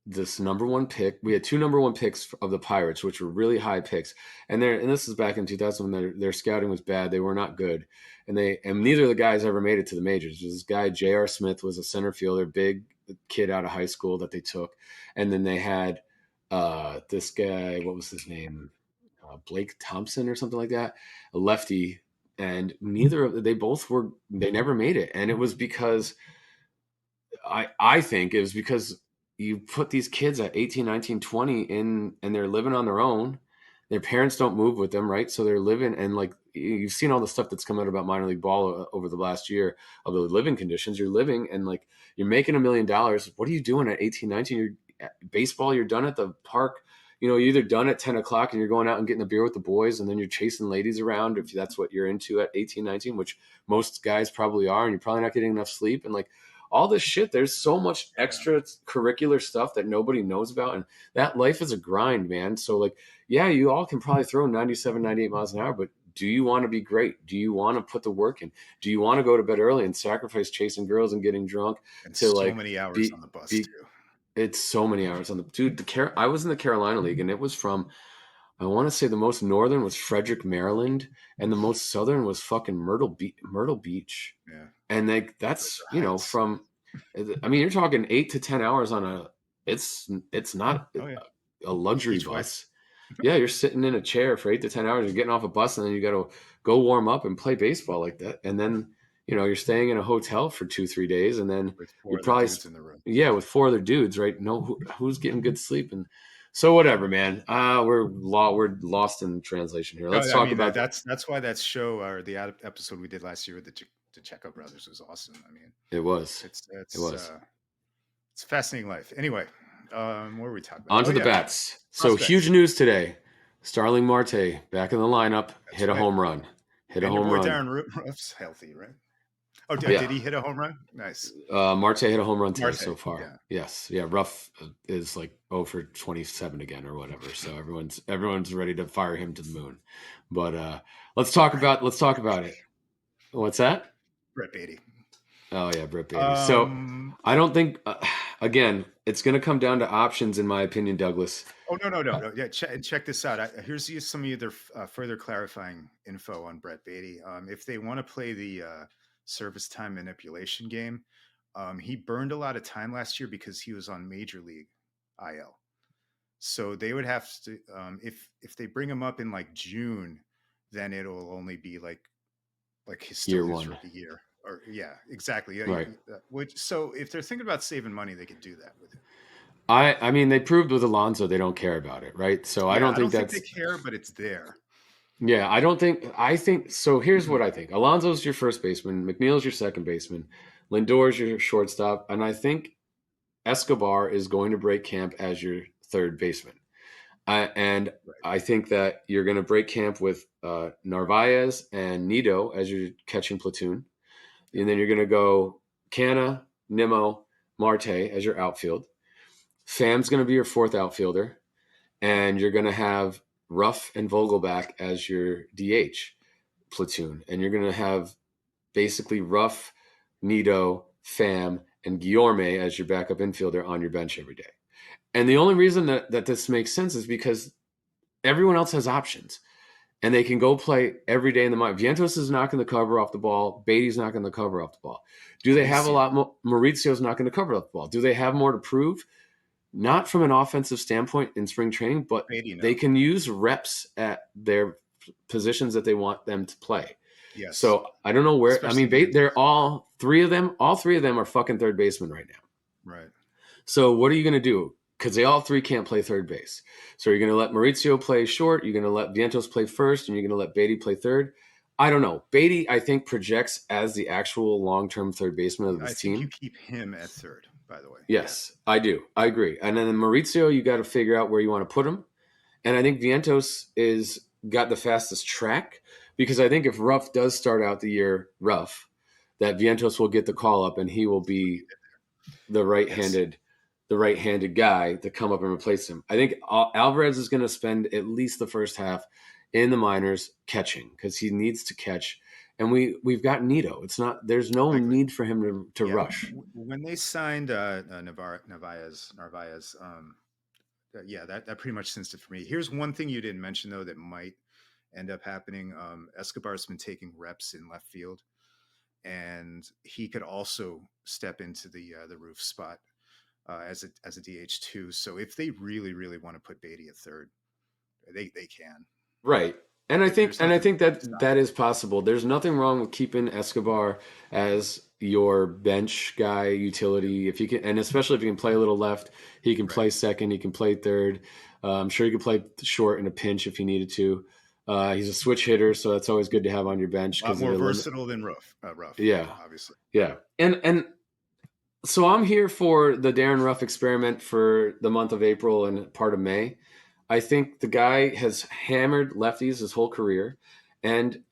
this number one pick. We had two number one picks of the Pirates, which were really high picks. And this is back in 2000 when their scouting was bad. They were not good. And neither of the guys ever made it to the majors. This guy, J.R. Smith, was a center fielder, big kid out of high school that they took. And then they had this guy, what was his name? Blake Thompson or something like that, a lefty. And they never made it. And it was because I think it was because you put these kids at 18, 19, 20 in and they're living on their own. Their parents don't move with them, right? So they're living and like you've seen all the stuff that's come out about minor league ball over the last year of the living conditions. You're living and like you're making $1 million. What are you doing at 18, 19? You're baseball. You're done at the park. You're either done at 10 o'clock and you're going out and getting a beer with the boys, and then you're chasing ladies around if that's what you're into at 18, 19, which most guys probably are, and you're probably not getting enough sleep. And like all this shit, there's so much extra curricular stuff that nobody knows about. And that life is a grind, man. So like, yeah, you all can probably throw 97, 98 miles an hour, but do you want to be great? Do you want to put the work in? Do you want to go to bed early and sacrifice chasing girls and getting drunk And to so like many hours be on the bus be too. it's so many hours on the dude. I was in the Carolina League, and it was from, I want to say the most northern was Frederick, Maryland, and the most southern was fucking Myrtle Beach, Yeah, and like those that's are hikes. from, I mean, you're talking 8 to 10 hours on a. It's not Oh yeah, a luxury each way. bus. Yeah, you're sitting in a chair for 8 to 10 hours. You're getting off a bus, and then you got to go warm up and play baseball like that, and then you're staying in a hotel for 2 3 days, and then With you're 4 other probably dudes in the room. yeah with four other dudes, right? Who's getting good sleep, and so whatever, man. We're lost in translation here. No, Let's I talk mean about that's why that show or the episode we did last year with the Checo brothers was awesome. I mean, it was it's it it's was uh, it's a fascinating life. Anyway, what were we talking about? on Oh to the yeah, bats. So huge prospects. news today. Starling Marte back in the lineup, That's hit a right. home run, hit a And your home boy run. Darren Ruff's healthy, right? Oh, Yeah, did he hit a home run? Nice. Marte hit a home run today so Marte. far. Yeah. Yes, yeah. Ruff is like 0 for 27 again or whatever. So everyone's ready to fire him to the moon. But let's talk about it. What's that? Brett Beatty. Oh yeah, Brett Beatty. So Um. I don't think again it's going to come down to options in my opinion, Douglas. Oh no no no Uh, no. Yeah. Check this out. Here's some other further clarifying info on Brett Beatty. If they want to play the service time manipulation game, he burned a lot of time last year because he was on Major League IL. So they would have to if they bring him up in like June, then it'll only be like his still Year his one, rookie year. Or yeah, exactly. Yeah, right? which so if they're thinking about saving money, they could do that with him. I mean they proved with Alonso they don't care about it, right? So I Yeah, don't I think don't think they that's care, but it's there. yeah. I think so. Here's what I think: Alonso's your first baseman, McNeil's your second baseman, Lindor's your shortstop, and I think Escobar is going to break camp as your third baseman. And Right. I think that you're going to break camp with Narvaez and Nido as your catching platoon. Yeah. And then you're going to go Canna, Nimmo, Marte as your outfield. Fam's going to be your fourth outfielder. And you're going to have Ruff and Vogelback as your DH platoon. And you're going to have basically Ruff, Nido, Fam, and Guillorme as your backup infielder on your bench every day. And the only reason that this makes sense is because everyone else has options and they can go play every day in the mine. Vientos is knocking the cover off the ball. Beatty's knocking the cover off the ball. Do they have a Mauricio. lot more? Maurizio's knocking the cover off the ball. Do they have more to prove? Not from an offensive standpoint in spring training, but Beatty, they no. can use reps at their positions that they want them to play. Yes. So I don't know where. I Especially mean, Vientos. they're all three of them. All three of them are fucking third baseman right now. Right. So what are you going to do? Because they all three can't play third base. So you're going to let Maurizio play short. You're going to let Vientos play first, and you're going to let Beatty play third. I don't know. Beatty, I think, projects as the actual long-term third baseman of I this think you team. keep him at third, by the way. Yeah. Yes, I do. I agree. And then Maurizio, you got to figure out where you want to put him. And I think Vientos is got the fastest track because I think if Ruff does start out the year rough, that Vientos will get the call up and he will be the Yes. right-handed guy to come up and replace him. I think Alvarez is going to spend at least the first half in the minors catching because he needs to catch. And we've got Nito. It's not there's no I agree. need for him to Yeah. rush. When they signed Narvaez, yeah, that pretty much cinched it for me. Here's one thing you didn't mention though that might end up happening. Escobar's been taking reps in left field, and he could also step into the roof spot as a DH too. So if they really want to put Beatty at third, they can. Right. And I think There's and I nothing think that stop that them. is possible. There's nothing wrong with keeping Escobar as your bench guy utility if you can, and especially if you can play a little left, he can Right. play second, he can play third. I'm sure he could play short in a pinch if he needed to. He's a switch hitter, so that's always good to have on your bench A lot because of more the limit. versatile than Rough, Yeah, obviously. yeah, and so I'm here for the Darren Ruff experiment for the month of April and part of May. I think the guy has hammered lefties his whole career, and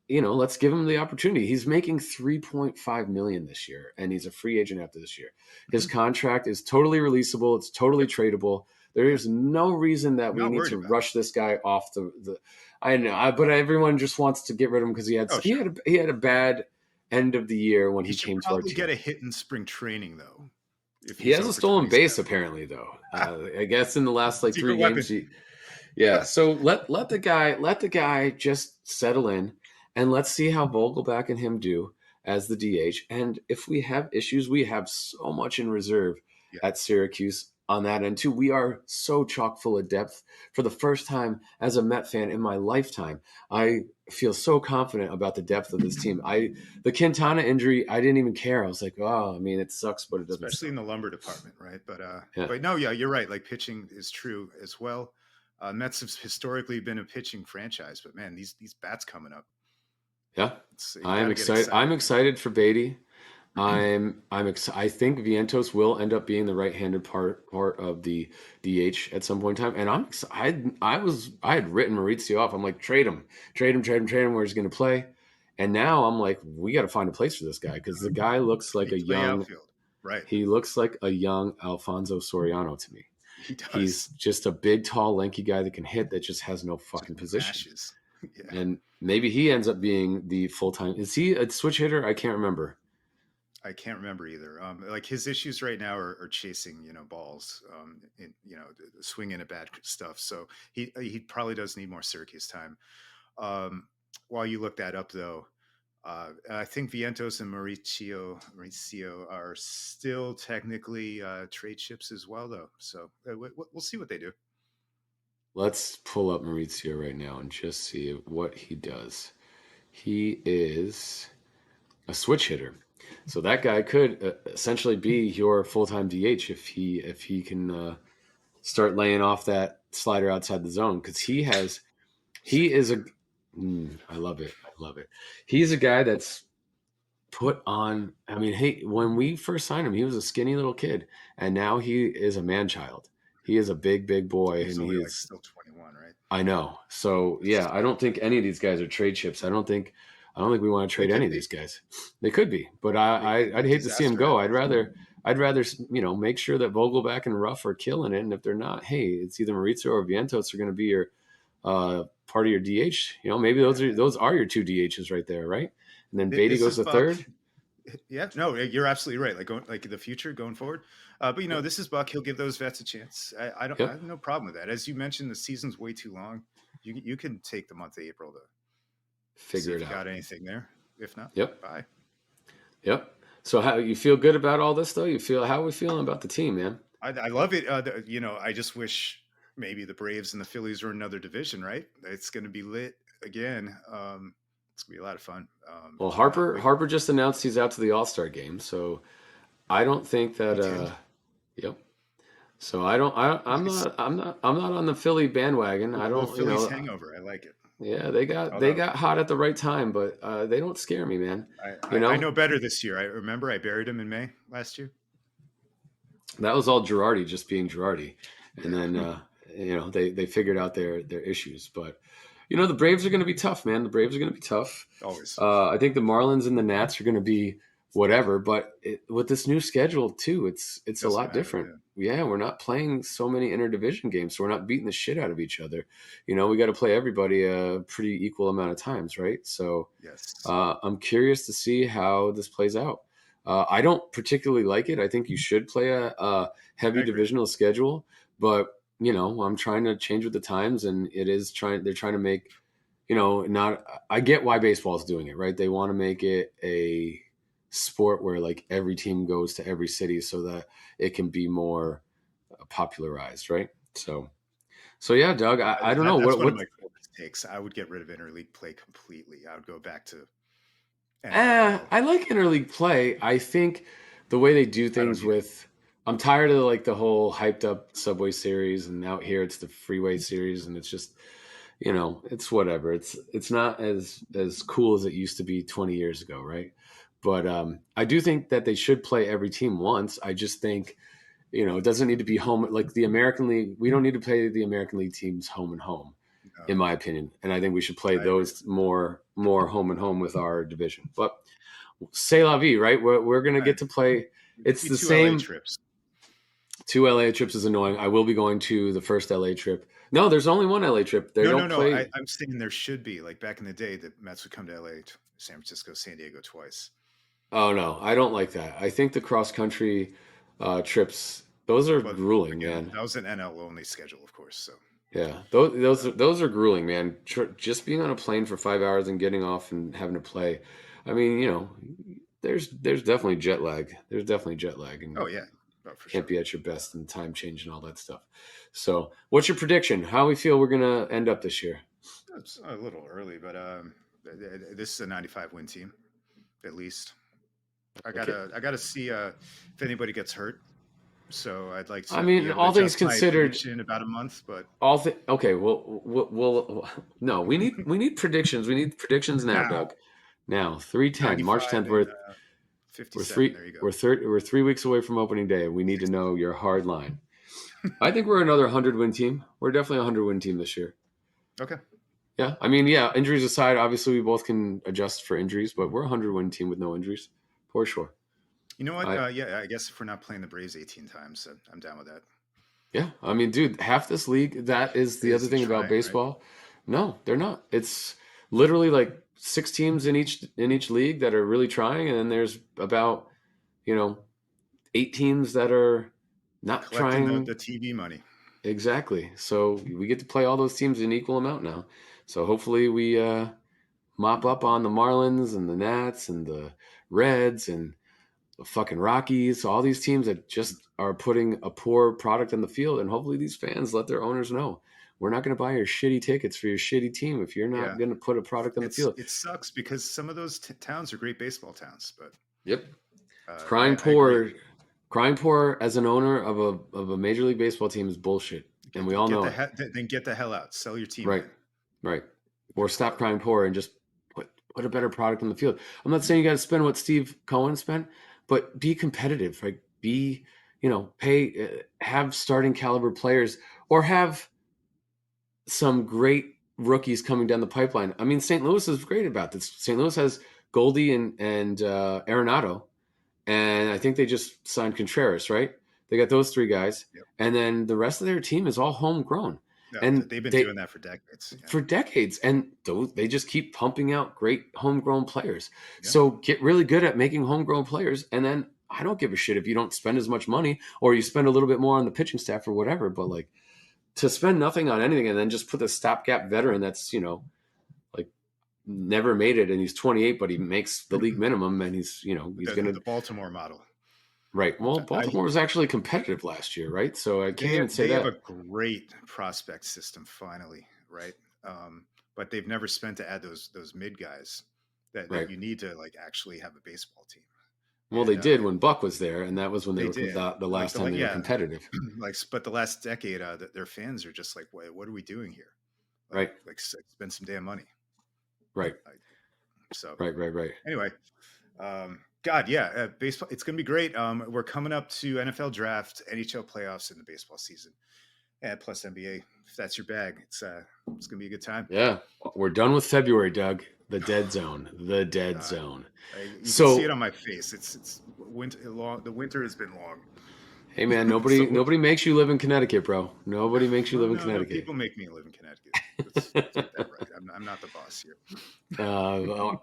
let's give him the opportunity. He's making 3.5 million this year, and he's a free agent after this year. His Mhm. contract is totally releasable. It's totally Yep. tradable. There Yeah. is no reason that I'm we not need worried to about it. rush this guy off the. I know, but everyone just wants to get rid of him because Oh, he sure. had a bad end of the year when He he should came to our probably team. get a hit in spring training though, if He he's has a over stolen base 27. apparently, though. I guess in the last like three Secret games, weapon. yeah. So let the guy just settle in, and let's see how Vogelback and him do as the DH. And if we have issues, we have so much in reserve Yeah. at Syracuse on that end too. We are so chock full of depth. For the first time as a Met fan in my lifetime, I feel so confident about the depth of this team. The Quintana injury, I didn't even care. I was like, oh, I mean, it sucks, but it doesn't Especially in suck. the lumber department, right? Yeah, But no, yeah, you're right. Like pitching is true as well. Mets have historically been a pitching franchise, but man, these bats coming up, yeah. you got I'm to get excited. excited. I'm excited for Beatty. I think Vientos will end up being the right-handed part of the DH at some point in time, and I had written Maurizio off. I'm like, trade him where he's going to play, and now I'm like, we got to find a place for this guy because the guy looks like Big play outfield, right? he looks like a young Alfonso Soriano to me. He does. He's just a big, tall, lanky guy that can hit that just has no Just fucking position, mashes. Yeah. and maybe he ends up being the full-time. Is he a switch hitter? I can't remember. I can't remember either. Like his issues right now are chasing, balls, swinging at bad stuff. So he probably does need more Syracuse time. Um, while you look that up, though, I think Vientos and Mauricio are still technically trade chips as well, though. So we'll see what they do. Let's pull up Maurizio right now and just see what he does. He is a switch hitter, so that guy could essentially be your full time DH if he can start laying off that slider outside the zone because he Sick is a man. I love it, I love it. He's a guy that's put on. I mean, hey, when we first signed him, he was a skinny little kid, and now he is a man child. He is a big, big boy, He's and only he like is. still 21, right? I know. So yeah, I don't think any of these guys are trade chips. I don't think we want to They trade any could of be. these guys. They could be, but They could I'd be. hate to see them Disaster go. happens. I'd rather make sure that Vogelback and Ruff are killing it, and if they're not, hey, it's either Mauricio or Vientos are going to be your part of your DH. Maybe Yeah, man. those are your two DHs right there, right? And then Beatty This goes is to Buck. third. Yeah, no, you're absolutely right. Like going, like the future going forward. But Yep. this is Buck. He'll give those vets a chance. I Yep. have no problem with that. As you mentioned, the season's way too long. You can take the month of April to see Figure if it you got out. anything there. If not, Yep. bye. Yep. So how you feel good about all this though? How are we feeling about the team, man? I love it. I just wish maybe the Braves and the Phillies were another division, right? It's going to be lit again. It's gonna be a lot of fun. Well, Yeah, Harper but Harper just announced he's out to the All-Star game, so I don't think that. he did. Yep. So I don't. I'm Nice. not. I'm not on the Philly bandwagon. I Little don't. Phillies hangover. I like it. Yeah, they got they Although got hot at the right time, but they don't scare me, man. You I know know better this year. I remember I buried him in May last year. that was all Girardi just being Girardi, and Yeah, then they figured out their issues. But the Braves are going to be tough, man. The Braves are going to be tough. always. I think the Marlins and the Nats are going to be whatever, but with this new schedule too, it's a Doesn't lot matter. different. Yeah. Yeah, we're not playing so many interdivision games, so we're not beating the shit out of each other. We got to play everybody a pretty equal amount of times, right? So Yes. I'm curious to see how this plays out. I don't particularly like it. I think you should play a I heavy agree. divisional schedule, but I'm trying to change with the times, and they're trying to make not. I get why baseball is doing it, right? They want to make it a sport where like every team goes to every city so that it can be more popularized, right? So yeah, Doug. I don't know That's one of what. my coldest takes. I would get rid of interleague play completely. I would go back to NLL. I like interleague play. I think the way they do I don't things need it. with. I'm tired of like the whole hyped up Subway series, and out here it's the Freeway series, and it's just you know, it's whatever. It's not as cool as it used to be 20 years ago, right? But I do think that they should play every team once. I just think, you know, it doesn't need to be home like the American League. We don't need to play the American League teams home and home, in my opinion. And I think we should play I agree. those more home and home with our division. But c'est la vie, right? We're gonna All right. get to play. It's Maybe the two LA same. trips. Two LA trips is annoying. I will be going to the first LA trip. No, there's only one LA trip. They No, no, don't no. play. I'm saying there should be, like back in the day, the Mets would come to LA, San Francisco, San Diego twice. Oh no, I don't like that. I think the cross country trips, those are But grueling, again, man. that was an NL only schedule, of course. So Yeah, those uh, those are grueling, man. Just being on a plane for 5 hours and getting off and having to play. I mean, you know, there's definitely jet lag. There's definitely jet lag, and oh yeah, oh, for can't sure. be at your best and time change and all that stuff. So, what's your prediction? How we feel we're gonna end up this year? It's a little early, but this is a 95 win team at least. Okay. I gotta see if anybody gets hurt. So I'd like I to be mean, able to all things adjust my considered, prediction in about a month. But okay. No, we need predictions. We need predictions now, now Doug. Now, 310, March 95 10th. and We're 57. three There you go. we're 3 weeks away from opening day. We need to 60. know your hard line. I think we're another 100 win team. We're definitely a 100 win team this year. Okay. Yeah, I mean, yeah. Injuries aside, obviously we both can adjust for injuries, but we're a 100 win team with no injuries, for sure. You know what? I Yeah, I guess if we're not playing the Braves 18 times, I'm down with that. Yeah, I mean, dude, half this league. That is the other Isn't thing about trying, right? baseball. No, they're not. It's literally like 6 teams in each league that are really trying, and then there's about, you know, 8 teams that are not Collecting trying. the TV money. Exactly. So we get to play all those teams in equal amount now. So hopefully we mop up on the Marlins and the Nats and the Reds and the fucking Rockies, all these teams that just are putting a poor product on the field. And hopefully these fans let their owners know we're not going to buy your shitty tickets for your shitty team if you're not Yeah, going to put a product on the field. it sucks because some of those towns are great baseball towns, but Yep. I Crying agree. poor, crying poor as an owner of a major league baseball team is bullshit, and we all Get know the it. then get the hell out. Sell your team Right. then Right. if Or you're stop poor. crying poor and just put a better product on the field. I'm not saying you got to spend what Steve Cohen spent, but be competitive. Right? Be, pay, have starting caliber players, or have some great rookies coming down the pipeline. I mean, St. Louis is great about this. St. Louis has Goldie and Arenado, and I think they just signed Contreras. Right? They got those three guys, Yep. and then the rest of their team is all homegrown, No, and they've been they doing that for decades. Yeah. for decades, and they just keep pumping out great homegrown players. Yeah. So get really good at making homegrown players, and then I don't give a shit if you don't spend as much money or you spend a little bit more on the pitching staff or whatever. But like to spend nothing on anything and then just put the stopgap veteran that's like never made it and he's 28, but he makes the league minimum and he's gonna The Baltimore model. right. Well, I Baltimore was actually competitive last year, right? So I can't even say they have a that. great prospect system finally, right? Um, but they've never spent to add those mid guys that Right. you need to like actually have a baseball team. Well, they And did when Buck was there, and that was when they they were did the like last time they were yeah, competitive. like but the last decade, their fans are just like, what are we doing here? Right. Spend some damn money. Right. Like, so Right, right, right. anyway, God, yeah, baseball. It's gonna be great. We're coming up to NFL draft, NHL playoffs, in the baseball season, and plus NBA. If that's your bag, it's gonna be a good time. Yeah, we're done with February, Doug. The dead zone. The dead God, zone. you can see it So, on my face. It's winter long. The winter has been long. hey man, nobody So nobody makes you live in Connecticut, bro. Nobody makes you well, live in no, Connecticut. people make me live in Connecticut. Let's get that right. I'm not the boss here. Well,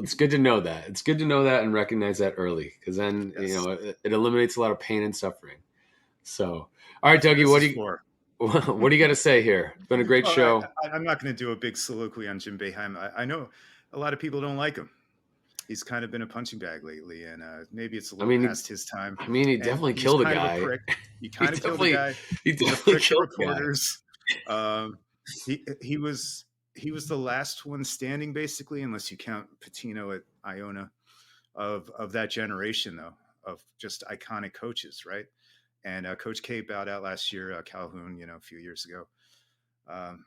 it's good to know that. It's good to know that and recognize that early, because then Yes, it eliminates a lot of pain and suffering. So, all right, that's what Dougie, this is for. what do you got to say here? It's been a great Well, show. I'm not going to do a big soliloquy on Jim Boeheim. I know a lot of people don't like him. He's kind of been a punching bag lately, and maybe it's a I little mean, past his time. And he he was killed a kind of a guy. prick. He He kind of killed a definitely, guy. he He's a definitely prick to killed a guy. reporters. Um, he was the last one standing, basically, unless you count Patino at Iona, of that generation, though, of just iconic coaches, right? And Coach K bowed out last year. Calhoun, a few years ago. Um,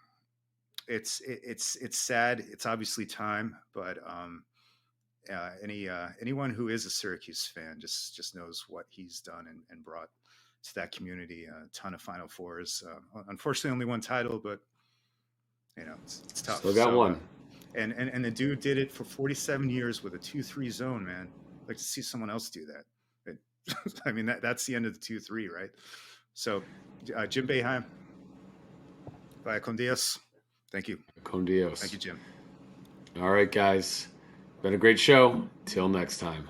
it's sad. It's obviously time, but anyone who is a Syracuse fan just knows what he's done and brought to that community. A ton of Final Fours. Unfortunately, only one title, but it's tough. Still got So one. and the dude did it for 47 years with a 2-3 zone, man. I'd like to see someone else do that. I mean, that's the end of the 2-3, right? So, Jim Boeheim, vaya con Dios. Thank you. Con Dios. Thank you, Jim. All right, guys. Been a great show. Till next time.